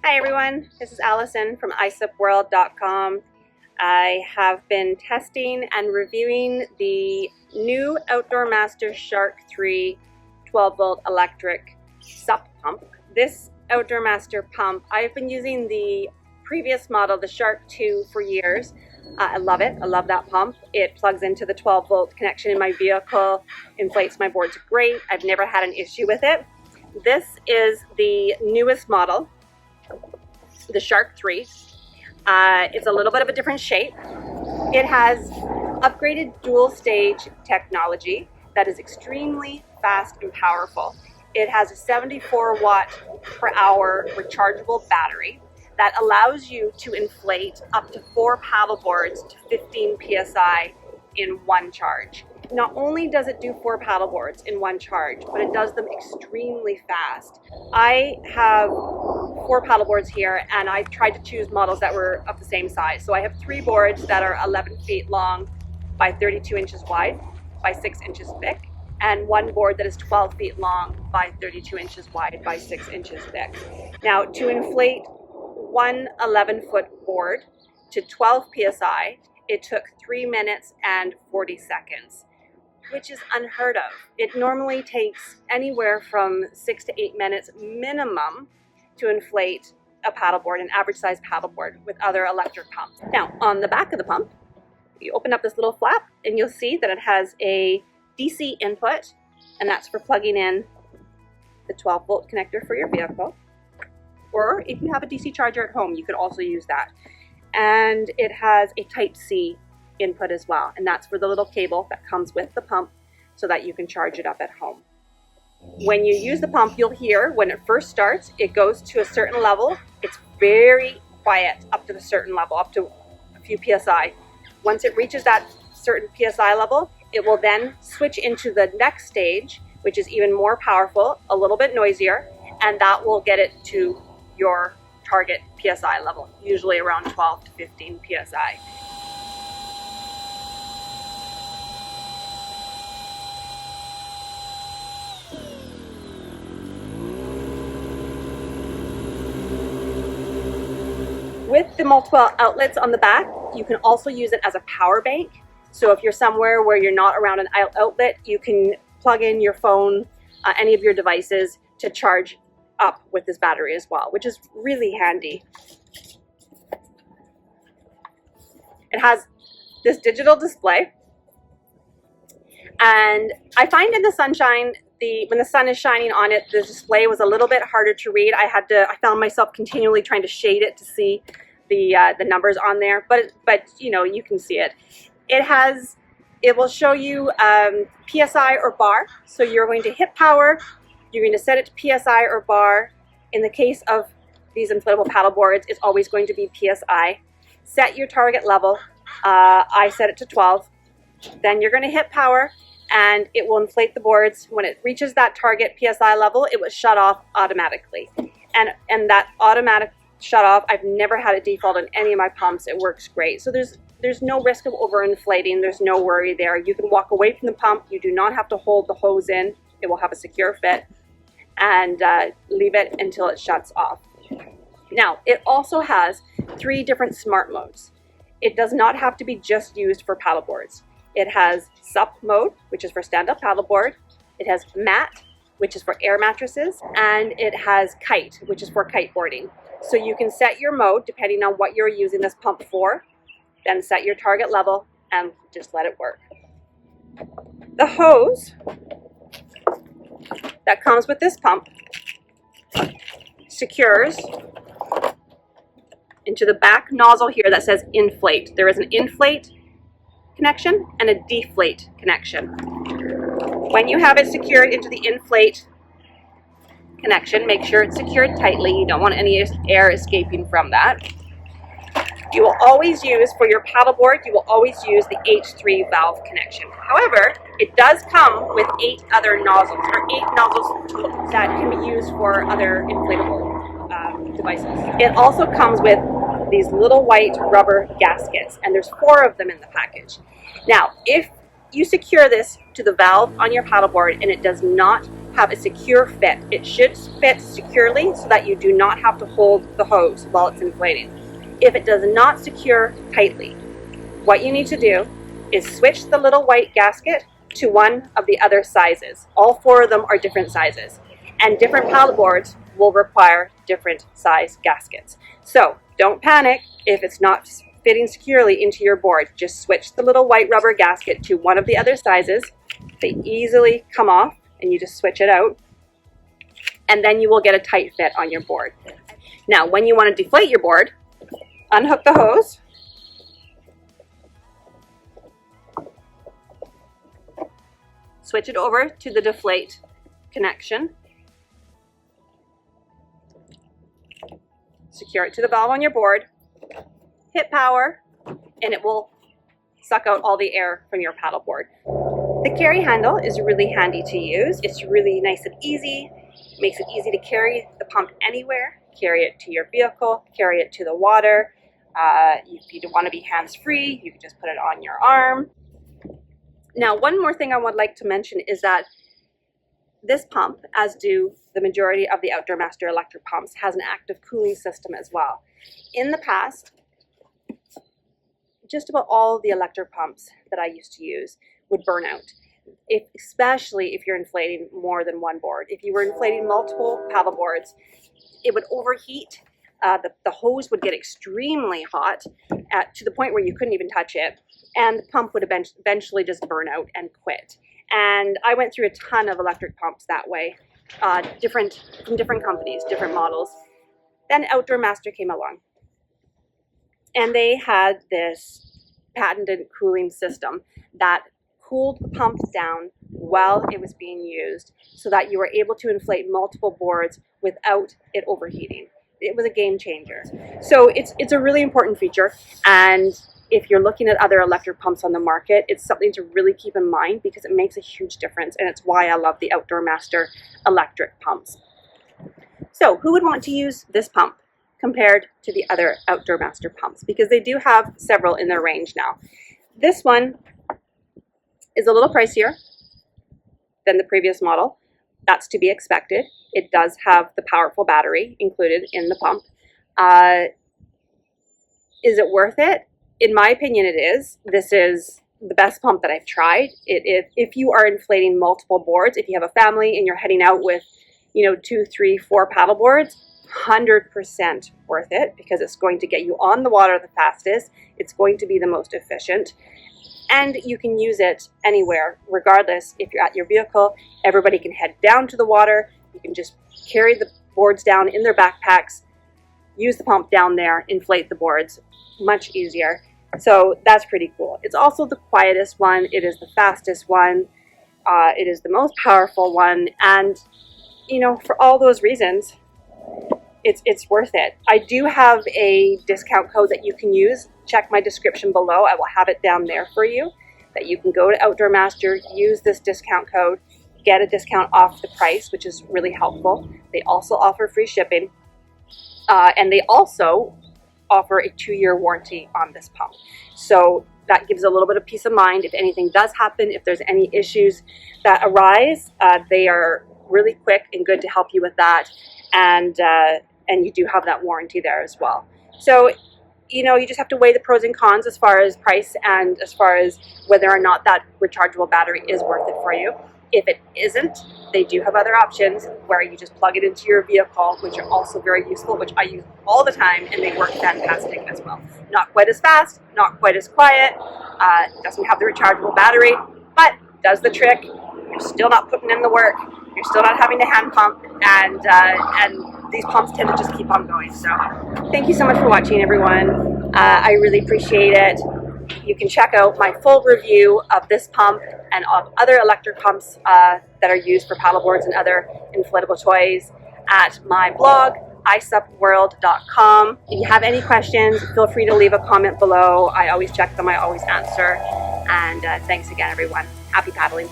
Hi everyone, this is Allison from isupworld.com. I have been testing and reviewing the new Outdoormaster Shark 3 12-volt electric SUP pump. This Outdoormaster pump, I've been using the previous model, the Shark 2, for years. I love it. I love that pump. It plugs into the 12-volt connection in my vehicle, inflates my boards great. I've never had an issue with it. This is the newest model, the Shark 3. It's a little bit of a different shape. It has upgraded dual stage technology that is extremely fast and powerful. It has a 74 watt per hour rechargeable battery that allows you to inflate up to 4 paddle boards to 15 psi in one charge. Not only does it do 4 paddle boards in one charge, but it does them extremely fast. I have 4 paddle boards here, and I tried to choose models that were of the same size. So I have 3 boards that are 11 feet long by 32 inches wide by 6 inches thick, and 1 board that is 12 feet long by 32 inches wide by 6 inches thick. Now, to inflate one 11-foot board to 12 psi, it took 3 minutes and 40 seconds, which is unheard of. It normally takes anywhere from 6 to 8 minutes minimum to inflate a paddleboard, an average size paddleboard, with other electric pumps. Now, on the back of the pump, you open up this little flap and you'll see that it has a DC input, and that's for plugging in the 12-volt connector for your vehicle. Or if you have a DC charger at home, you could also use that. And it has a Type-C input as well, and that's for the little cable that comes with the pump so that you can charge it up at home. When you use the pump, you'll hear when it first starts, it goes to a certain level. It's very quiet up to a certain level, up to a few psi. Once it reaches that certain psi level, it will then switch into the next stage, which is even more powerful, a little bit noisier, and that will get it to your target psi level, usually around 12 to 15 psi. With the multiple outlets on the back, you can also use it as a power bank. So if you're somewhere where you're not around an outlet, you can plug in your phone, any of your devices, to charge up with this battery as well, which is really handy. It has this digital display, and I find in the sunshine, when the sun is shining on it, the display was a little bit harder to read. I found myself continually trying to shade it to see the numbers on there, but you know, you can see it. It will show you PSI or bar. So you're going to hit power, you're going to set it to PSI or bar. In the case of these inflatable paddle boards, it's always going to be PSI. Set your target level. I set it to 12. Then you're going to hit power, and it will inflate the boards. When it reaches that target PSI level, it will shut off automatically. And that automatic shut off, I've never had it default on any of my pumps. It works great. So there's no risk of overinflating. There's no worry there. You can walk away from the pump. You do not have to hold the hose in. It will have a secure fit, and leave it until it shuts off. Now, it also has 3 different smart modes. It does not have to be just used for paddleboards. It has SUP mode, which is for stand-up paddleboard. It has MAT, which is for air mattresses, and it has Kite, which is for kiteboarding. So you can set your mode depending on what you're using this pump for, then set your target level and just let it work. The hose that comes with this pump secures into the back nozzle here that says inflate. There is an inflate connection and a deflate connection. When you have it secured into the inflate connection, make sure it's secured tightly. You don't want any air escaping from that. You will always use, for your paddleboard, you will always use the H3 valve connection. However, it does come with 8 other nozzles, or 8 nozzles that can be used for other inflatable devices. It also comes with these little white rubber gaskets, and there's 4 of them in the package. Now, if you secure this to the valve on your paddleboard and it does not have a secure fit. It should fit securely so that you do not have to hold the hose while it's inflating. If it does not secure tightly, what you need to do is switch the little white gasket to one of the other sizes. All 4 of them are different sizes, and different paddleboards will require different size gaskets. So don't panic if it's not fitting securely into your board. Just switch the little white rubber gasket to one of the other sizes. They easily come off, and you just switch it out, and then you will get a tight fit on your board. Now, when you want to deflate your board, unhook the hose, switch it over to the deflate connection, secure it to the valve on your board, hit power, and it will suck out all the air from your paddleboard. The carry handle is really handy to use. It's really nice and easy. It makes it easy to carry the pump anywhere. Carry it to your vehicle, carry it to the water. If you want to be hands-free, you can just put it on your arm. Now, one more thing I would like to mention is that this pump, as do the majority of the Outdoormaster electric pumps, has an active cooling system as well. In the past, just about all of the electric pumps that I used to use would burn out, especially if you're inflating more than one board. If you were inflating multiple paddle boards, it would overheat. The hose would get extremely hot to the point where you couldn't even touch it, and the pump would eventually just burn out and quit. And I went through a ton of electric pumps that way, from different companies, different models. Then Outdoormaster came along, and they had this patented cooling system that cooled the pump down while it was being used so that you were able to inflate multiple boards without it overheating. It was a game changer. So it's a really important feature, and if you're looking at other electric pumps on the market, it's something to really keep in mind because it makes a huge difference, and it's why I love the Outdoormaster electric pumps. So who would want to use this pump compared to the other Outdoormaster pumps? Because they do have several in their range now. This one is a little pricier than the previous model. That's to be expected. It does have the powerful battery included in the pump. Is it worth it? In my opinion, it is. This is the best pump that I've tried. If you are inflating multiple boards, if you have a family and you're heading out with, 2, 3, 4 paddle boards, 100% worth it because it's going to get you on the water the fastest. It's going to be the most efficient. And you can use it anywhere, regardless. If you're at your vehicle, everybody can head down to the water. You can just carry the boards down in their backpacks, use the pump down there, inflate the boards. Much easier. So that's pretty cool. It's also the quietest one. It is the fastest one. It is the most powerful one. And, for all those reasons, it's worth it. I do have a discount code that you can use. Check my description below. I will have it down there for you, that you can go to Outdoormaster, use this discount code, get a discount off the price, which is really helpful. They also offer free shipping, and they also offer a 2-year warranty on this pump. So that gives a little bit of peace of mind. If anything does happen, if there's any issues that arise, they are really quick and good to help you with that. And you do have that warranty there as well. So, you just have to weigh the pros and cons as far as price and as far as whether or not that rechargeable battery is worth it for you. If it isn't, they do have other options where you just plug it into your vehicle, which are also very useful, which I use all the time, and they work fantastic as well. Not quite as fast, not quite as quiet, doesn't have the rechargeable battery, but does the trick. You're still not putting in the work. You're still not having to hand pump, and these pumps tend to just keep on going. So thank you so much for watching, everyone. I really appreciate it. You can check out my full review of this pump and of other electric pumps that are used for paddleboards and other inflatable toys at my blog, isupworld.com. If you have any questions, feel free to leave a comment below. I always check them, I always answer. And thanks again, everyone. Happy paddling.